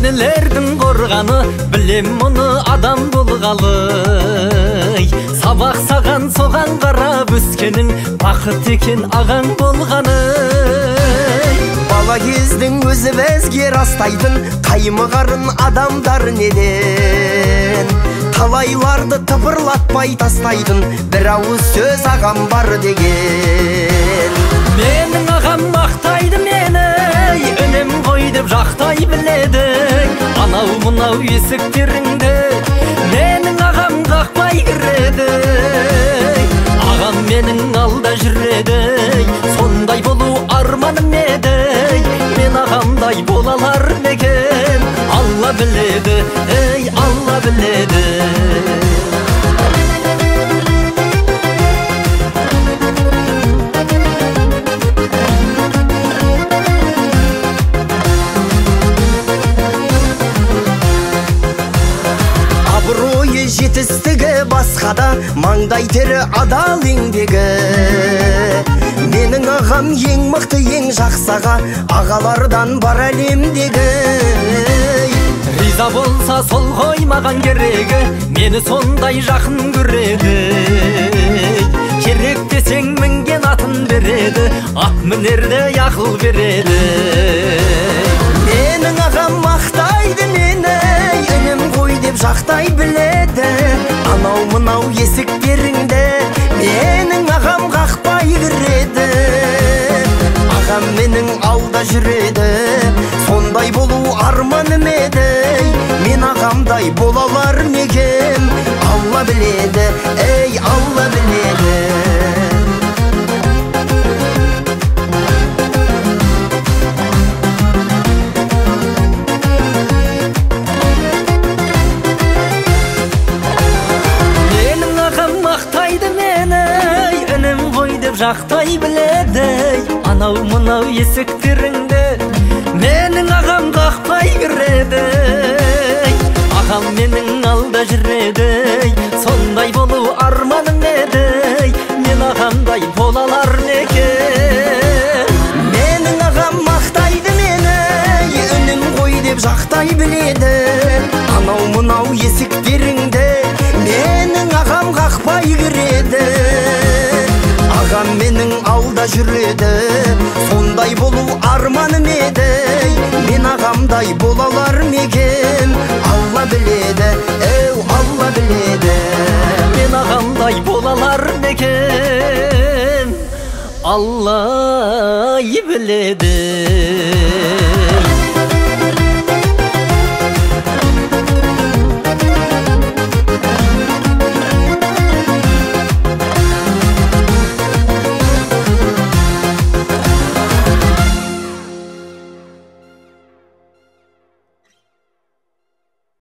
энелердин корганы, билем муну адам болгалы. Сабак саган соган карап өскенин, бакыт экен агаң болганы. Бала кездің өзі бәзге растайтын, қаймығарын адамдар неден? Талайларды тыпырлатпай тастайтын, бір ауыз сөз ағам бар деген. Менің ағам мақтайды мені, өнем ғой деп жақтай біледі. Анау мұнау есіктеріңді менің ағам қақпай кіреді. Ағам менің алда жүреді, сондай болу арманым еді. Мен ағамдай болалар некен, Алла біледі, ей Алла біледі. Абыройы жетістігі басқада, маңдай тері адал еңбегі. Менің ағам ең мықты, ең жақсаға, ағалардан бар әлемдегі. Риза болса сол ғой маған керегі, мені сондай жақын көреді. Керек десең мінген атын береді, ат мінерде ақыл береді. Менің ағам мақтайды мені, өнем ғой деп жақтай біледі. Анау мынау есіктеріңді менің ағам қақпай кіреді. Ағам менің алда жүреді, сондай болу арманым еді. Мен ағамдай болалар некен, Алла біледі, ей Алла біледі. Менің ағам мақтайды мені, өнем ғой деп жақтай біледі. Анау мынау есіктеріңді менің ағам қақпай кіреді. Ағам менің алда жүреді, сондай болу арманым еді. Мен ағамдай болалар некен. Менің ағам мақтайды мені, өнем ғой деп жақтай біледі. Анау мынау есіктеріңді менің ағам қақпай кіреді. Ағам менің алда жүреді, сондай болу арманым еді. Мен ағамдай болалар мекен, Алла біледі, әу Алла біледі. Мен ағамдай болалар некен, Алла біледі.